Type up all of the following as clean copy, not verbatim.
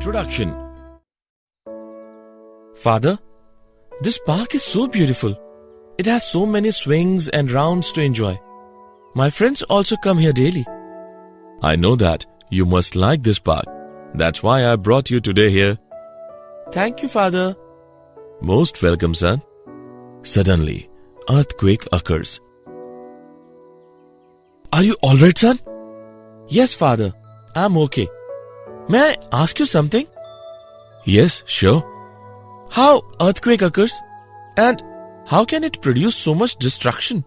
Introduction. Father, this park is so beautiful. It has so many swings and rounds to enjoy. My friends also come here daily. I know that you must like this park. That's why I brought you today here. Thank you, Father. Most welcome, son. Suddenly, earthquake occurs. Are you alright, son? Yes, Father. I'm okay. May I ask you something? Yes, sure. How earthquake occurs? And how can it produce so much destruction?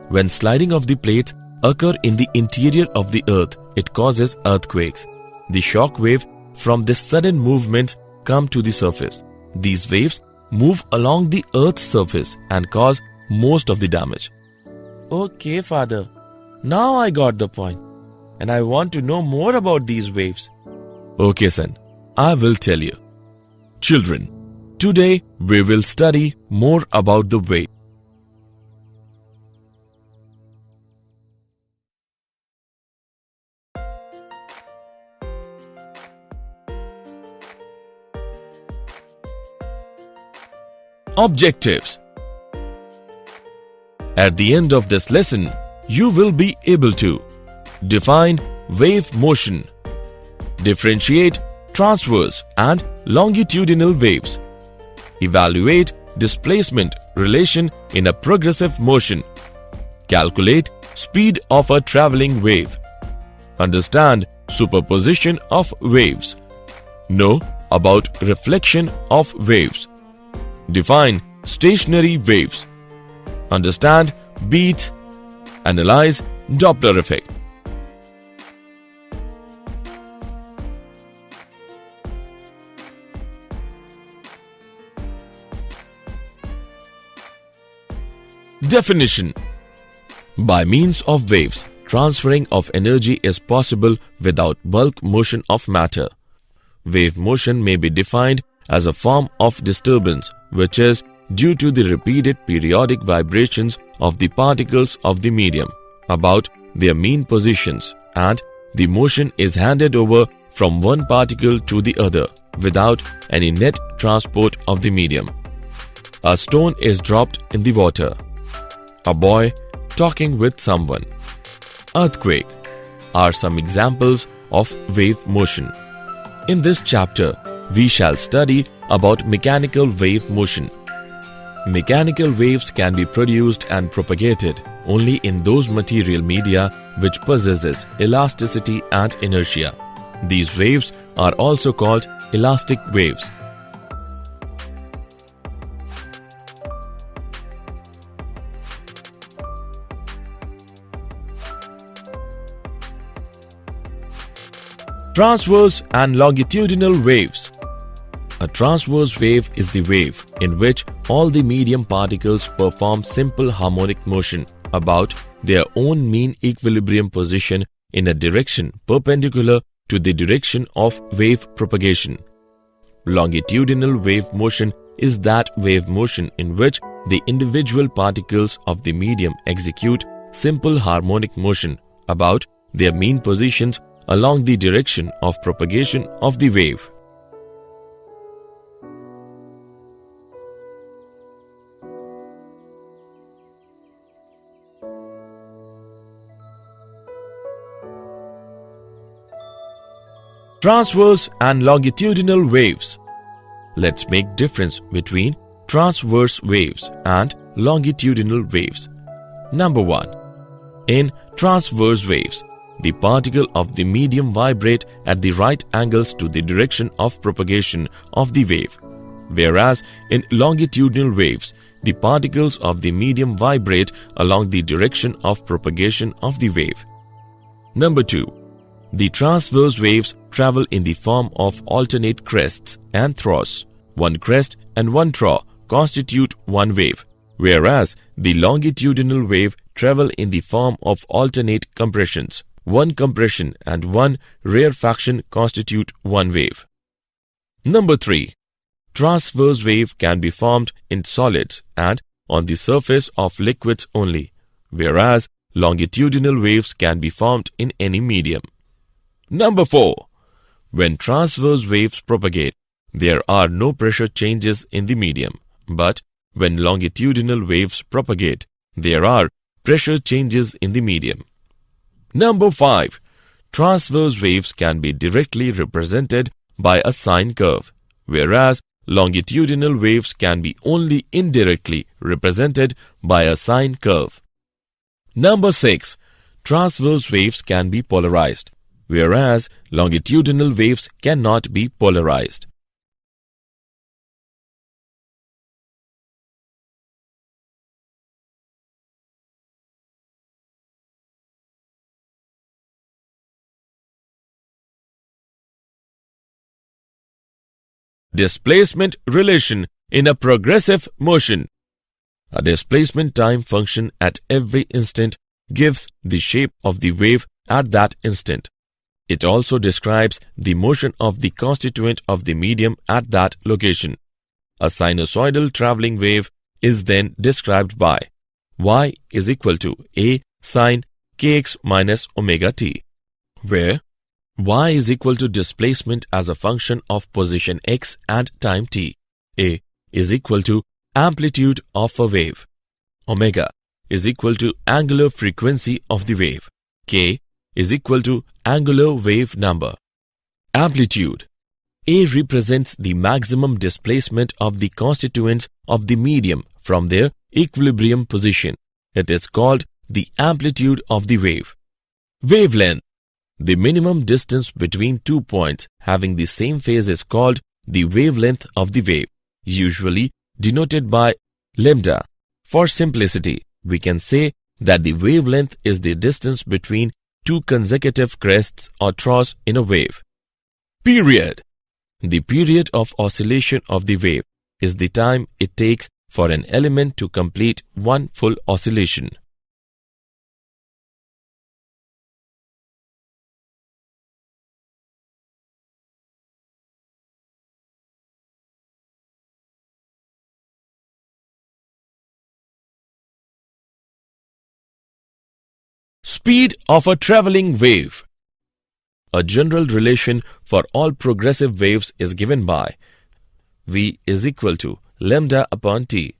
When sliding of the plates occur in the interior of the earth, it causes earthquakes. The shock wave from this sudden movement come to the surface. These waves move along the earth's surface and cause most of the damage. Okay, Father. Now I got the point. And I want to know more about these waves. Okay, son. I will tell you. Children, today we will study more about the wave. Objectives. At the end of this lesson, you will be able to define wave motion, differentiate transverse and longitudinal waves, evaluate displacement relation in a progressive motion, calculate speed of a traveling wave, understand superposition of waves, know about reflection of waves, define stationary waves, understand beat, analyze Doppler effect. Definition. By means of waves, transferring of energy is possible without bulk motion of matter. Wave motion may be defined as a form of disturbance which is due to the repeated periodic vibrations of the particles of the medium about their mean positions, and the motion is handed over from one particle to the other without any net transport of the medium. A stone is dropped in the water. A boy talking with someone. Earthquake are some examples of wave motion. In this chapter, we shall study about mechanical wave motion. Mechanical waves can be produced and propagated only in those material media which possesses elasticity and inertia. These waves are also called elastic waves. Transverse and longitudinal waves. A transverse wave is the wave in which all the medium particles perform simple harmonic motion about their own mean equilibrium position in a direction perpendicular to the direction of wave propagation. Longitudinal wave motion is that wave motion in which the individual particles of the medium execute simple harmonic motion about their mean positions along the direction of propagation of the wave. Transverse and longitudinal waves. Let's make difference between transverse waves and longitudinal waves. Number 1. In transverse waves, the particle of the medium vibrate at the right angles to the direction of propagation of the wave, whereas in longitudinal waves, the particles of the medium vibrate along the direction of propagation of the wave. Number 2. The transverse waves travel in the form of alternate crests and troughs. One crest and one trough constitute one wave, whereas the longitudinal wave travel in the form of alternate compressions. One compression and one rarefaction constitute one wave. Number 3. Transverse wave can be formed in solids and on the surface of liquids only, whereas longitudinal waves can be formed in any medium. Number 4. When transverse waves propagate, there are no pressure changes in the medium, but when longitudinal waves propagate, there are pressure changes in the medium. Number 5. Transverse waves can be directly represented by a sine curve, whereas longitudinal waves can be only indirectly represented by a sine curve. Number 6. Transverse waves can be polarized, whereas longitudinal waves cannot be polarized. Displacement relation in a progressive motion. A displacement time function at every instant gives the shape of the wave at that instant. It also describes the motion of the constituent of the medium at that location. A sinusoidal traveling wave is then described by y is equal to a sine kx minus omega t, where y is equal to displacement as a function of position x and time t. A is equal to amplitude of a wave. Omega is equal to angular frequency of the wave. K is equal to angular wave number. Amplitude. A represents the maximum displacement of the constituents of the medium from their equilibrium position. It is called the amplitude of the wave. Wavelength. The minimum distance between 2 points having the same phase is called the wavelength of the wave, usually denoted by lambda. For simplicity, we can say that the wavelength is the distance between two consecutive crests or troughs in a wave. Period. The period of oscillation of the wave is the time it takes for an element to complete one full oscillation. Speed of a traveling wave. A general relation for all progressive waves is given by v is equal to lambda upon t.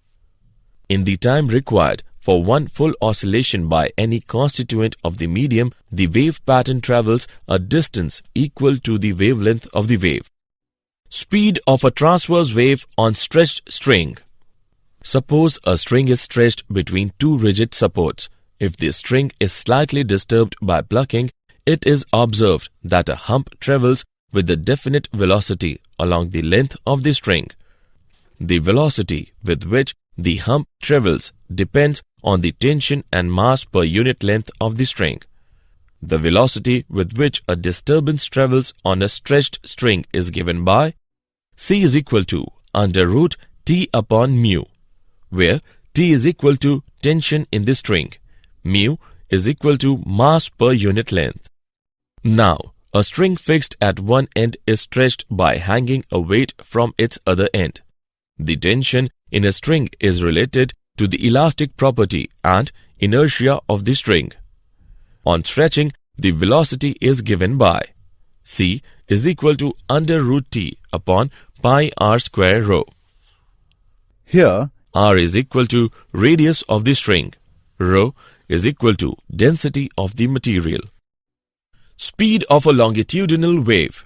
In the time required for one full oscillation by any constituent of the medium, the wave pattern travels a distance equal to the wavelength of the wave. Speed of a transverse wave on stretched string. Suppose a string is stretched between two rigid supports. If the string is slightly disturbed by plucking, it is observed that a hump travels with a definite velocity along the length of the string. The velocity with which the hump travels depends on the tension and mass per unit length of the string. The velocity with which a disturbance travels on a stretched string is given by c is equal to under root t upon mu, where t is equal to tension in the string. Mu is equal to mass per unit length. Now, a string fixed at one end is stretched by hanging a weight from its other end. The tension in a string is related to the elastic property and inertia of the string. On stretching, the velocity is given by c is equal to under root t upon pi r square rho. Here, r is equal to radius of the string. Rho is equal to density of the material. Speed of a longitudinal wave.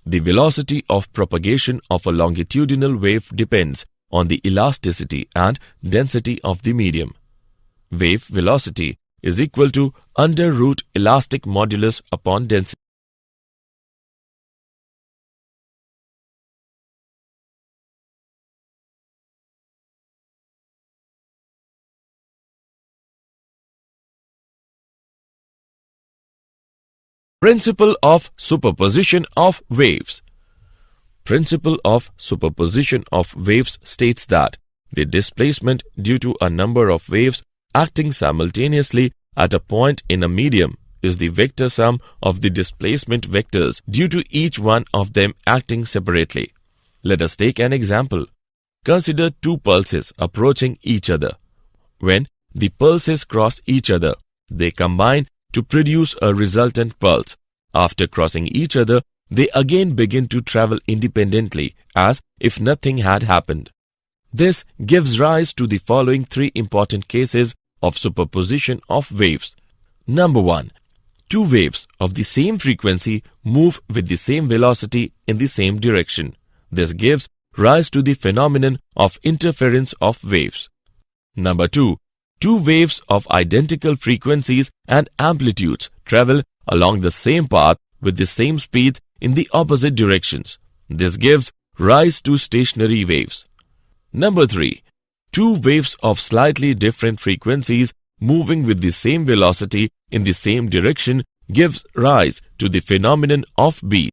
The velocity of propagation of a longitudinal wave depends on the elasticity and density of the medium. Wave velocity is equal to under root elastic modulus upon density. Principle of superposition of waves. Principle of superposition of waves states that the displacement due to a number of waves acting simultaneously at a point in a medium is the vector sum of the displacement vectors due to each one of them acting separately. Let us take an example. Consider two pulses approaching each other. When the pulses cross each other, they combine to produce a resultant pulse. After crossing each other, they again begin to travel independently as if nothing had happened. This gives rise to the following three important cases of superposition of waves. Number 1. Two waves of the same frequency move with the same velocity in the same direction. This gives rise to the phenomenon of interference of waves. Number 2. Two waves of identical frequencies and amplitudes travel along the same path with the same speeds in the opposite directions. This gives rise to stationary waves. Number 3. Two waves of slightly different frequencies moving with the same velocity in the same direction gives rise to the phenomenon of beat.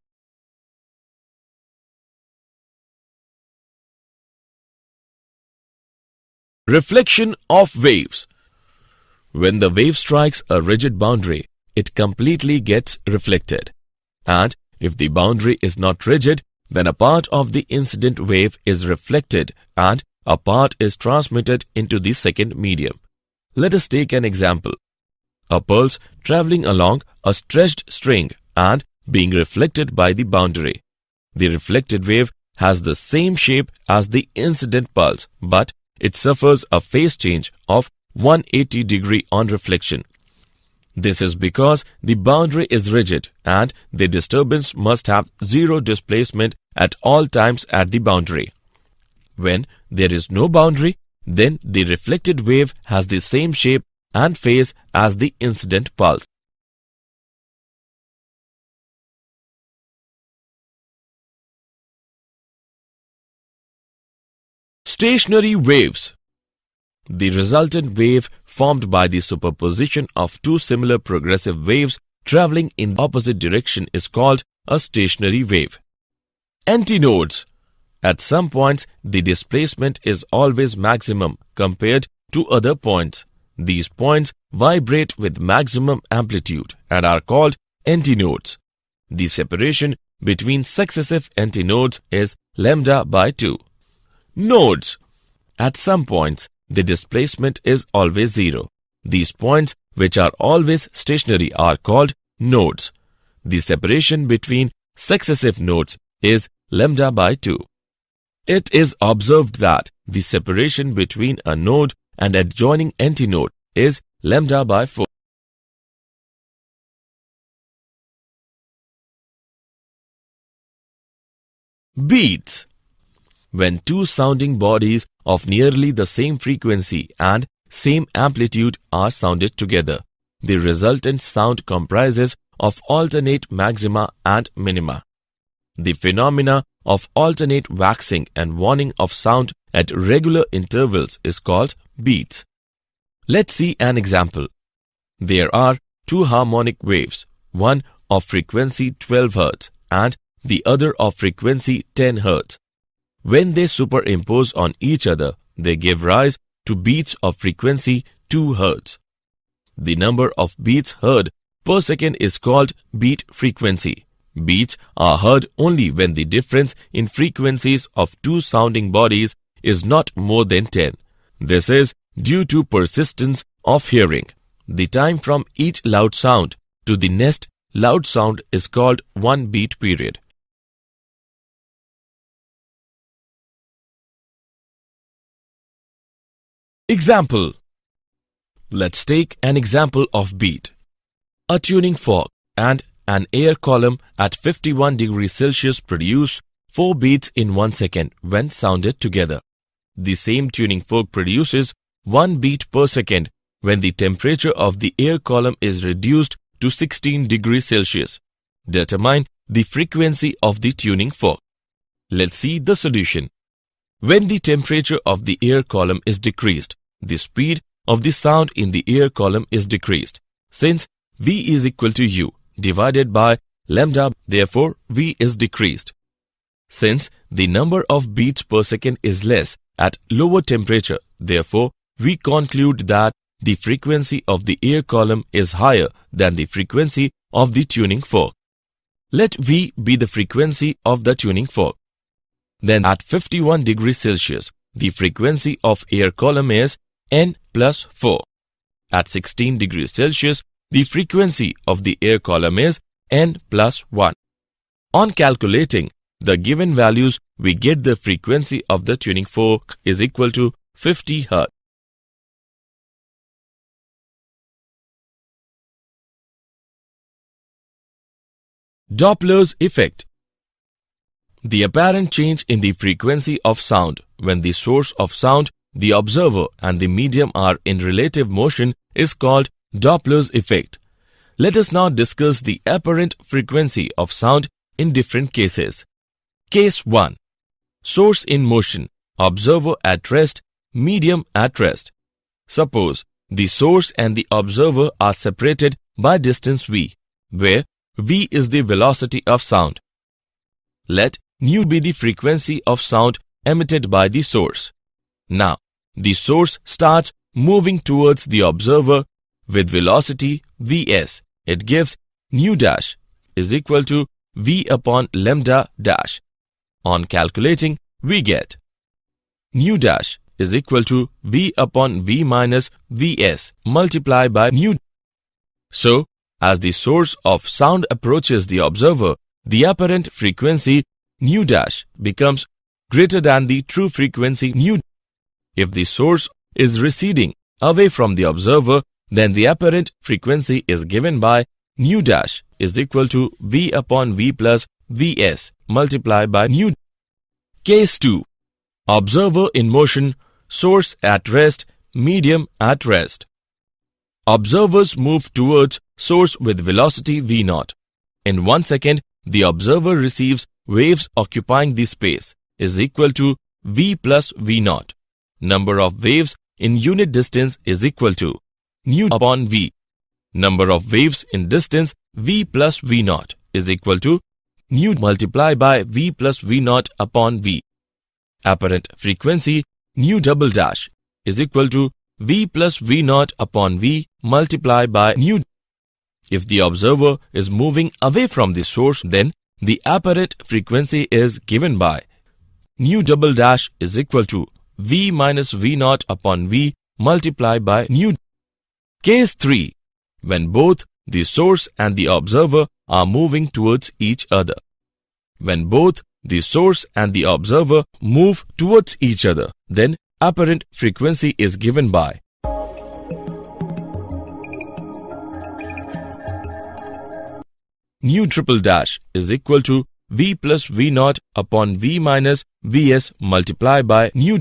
Reflection of waves. When the wave strikes a rigid boundary, it completely gets reflected. And if the boundary is not rigid, then a part of the incident wave is reflected and a part is transmitted into the second medium. Let us take an example. A pulse traveling along a stretched string and being reflected by the boundary. The reflected wave has the same shape as the incident pulse, but it suffers a phase change of 180 degree on reflection. This is because the boundary is rigid and the disturbance must have zero displacement at all times at the boundary. When there is no boundary, then the reflected wave has the same shape and phase as the incident pulse. Stationary waves. The resultant wave formed by the superposition of two similar progressive waves traveling in opposite direction is called a stationary wave. Antinodes. At some points, the displacement is always maximum compared to other points. These points vibrate with maximum amplitude and are called antinodes. The separation between successive antinodes is lambda by 2. Nodes. At some points, the displacement is always zero. These points, which are always stationary, are called nodes. The separation between successive nodes is lambda by 2. It is observed that the separation between a node and adjoining antinode is lambda by 4. Beats. When two sounding bodies of nearly the same frequency and same amplitude are sounded together, the resultant sound comprises of alternate maxima and minima. The phenomena of alternate waxing and waning of sound at regular intervals is called beats. Let's see an example. There are two harmonic waves, one of frequency 12 Hz and the other of frequency 10 Hz. When they superimpose on each other, they give rise to beats of frequency 2 Hz. The number of beats heard per second is called beat frequency. Beats are heard only when the difference in frequencies of two sounding bodies is not more than 10. This is due to persistence of hearing. The time from each loud sound to the next loud sound is called one beat period. Example. Let's take an example of beat. A tuning fork and an air column at 51 degrees Celsius produce 4 beats in 1 second when sounded together. The same tuning fork produces 1 beat per second when the temperature of the air column is reduced to 16 degrees Celsius. Determine the frequency of the tuning fork. Let's see the solution. When the temperature of the air column is decreased, the speed of the sound in the air column is decreased. Since V is equal to U divided by lambda, therefore V is decreased. Since the number of beats per second is less at lower temperature, therefore we conclude that the frequency of the air column is higher than the frequency of the tuning fork. Let V be the frequency of the tuning fork. Then at 51 degrees Celsius, the frequency of air column is N plus 4. At 16 degrees Celsius, the frequency of the air column is N plus 1. On calculating the given values, we get the frequency of the tuning fork is equal to 50 Hz. Doppler's effect. The apparent change in the frequency of sound when the source of sound, the observer, and the medium are in relative motion is called Doppler's effect. Let us now discuss the apparent frequency of sound in different cases. Case 1. Source in motion, observer at rest, medium at rest. Suppose the source and the observer are separated by distance v, where v is the velocity of sound. Let nu be the frequency of sound emitted by the source. Now, the source starts moving towards the observer with velocity vs. It gives nu dash is equal to v upon lambda dash. On calculating, we get nu dash is equal to v upon v minus vs multiplied by nu. So, as the source of sound approaches the observer, the apparent frequency nu dash becomes greater than the true frequency nu. If the source is receding away from the observer, then the apparent frequency is given by nu dash is equal to v upon v plus vs multiplied by nu. Case 2. Observer in motion, source at rest, medium at rest. Observers move towards source with velocity v0. In 1 second, the observer receives waves occupying the space is equal to v plus v0. Number of waves in unit distance is equal to nu upon v. Number of waves in distance v plus v0 is equal to nu multiplied by v plus v0 upon v. Apparent frequency nu double dash is equal to v plus v0 upon v multiplied by nu. If the observer is moving away from the source, then the apparent frequency is given by nu double dash is equal to v minus v0 upon v multiplied by nu. Case 3. When both the source and the observer are moving towards each other. When both the source and the observer move towards each other, then apparent frequency is given by nu triple dash is equal to v plus v0 upon v minus vs multiplied by nu.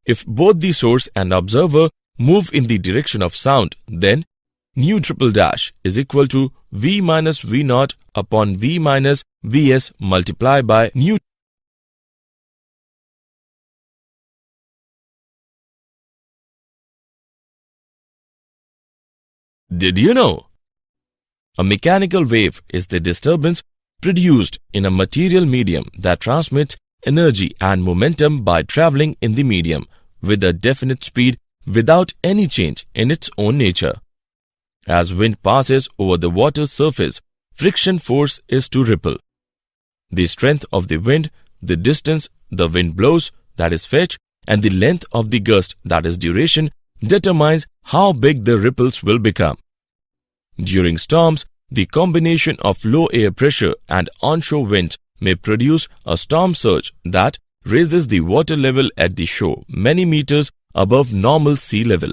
If both the source and observer move in the direction of sound, then nu triple dash is equal to v minus v0 upon v minus vs multiplied by nu. Did you know? A mechanical wave is the disturbance produced in a material medium that transmits energy and momentum by traveling in the medium with a definite speed without any change in its own nature. As wind passes over the water's surface, friction force is to ripple. The strength of the wind, the distance the wind blows, that is fetch, and the length of the gust, that is duration, determines how big the ripples will become. During storms, the combination of low air pressure and onshore winds may produce a storm surge that raises the water level at the shore many meters above normal sea level.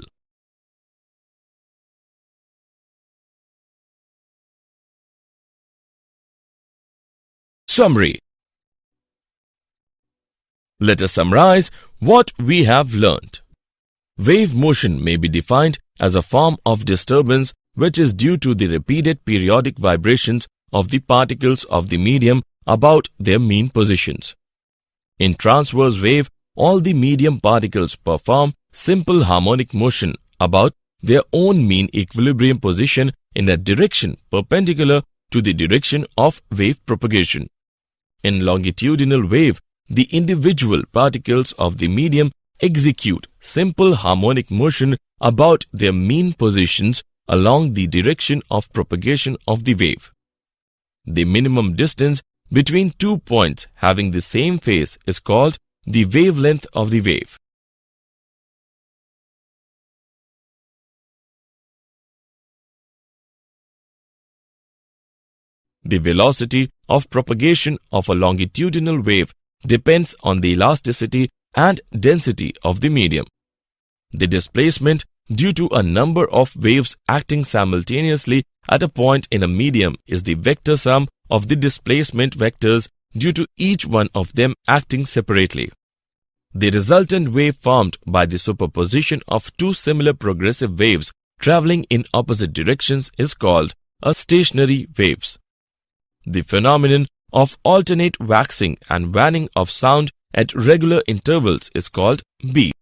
Summary. Let us summarize what we have learnt. Wave motion may be defined as a form of disturbance which is due to the repeated periodic vibrations of the particles of the medium about their mean positions. In transverse wave, all the medium particles perform simple harmonic motion about their own mean equilibrium position in a direction perpendicular to the direction of wave propagation. In longitudinal wave, the individual particles of the medium execute simple harmonic motion about their mean positions along the direction of propagation of the wave. The minimum distance between 2 points having the same phase is called the wavelength of the wave. The velocity of propagation of a longitudinal wave depends on the elasticity and density of the medium. The displacement due to a number of waves acting simultaneously at a point in a medium is the vector sum of the displacement vectors due to each one of them acting separately. The resultant wave formed by the superposition of two similar progressive waves traveling in opposite directions is called a stationary waves. The phenomenon of alternate waxing and waning of sound at regular intervals is called beat.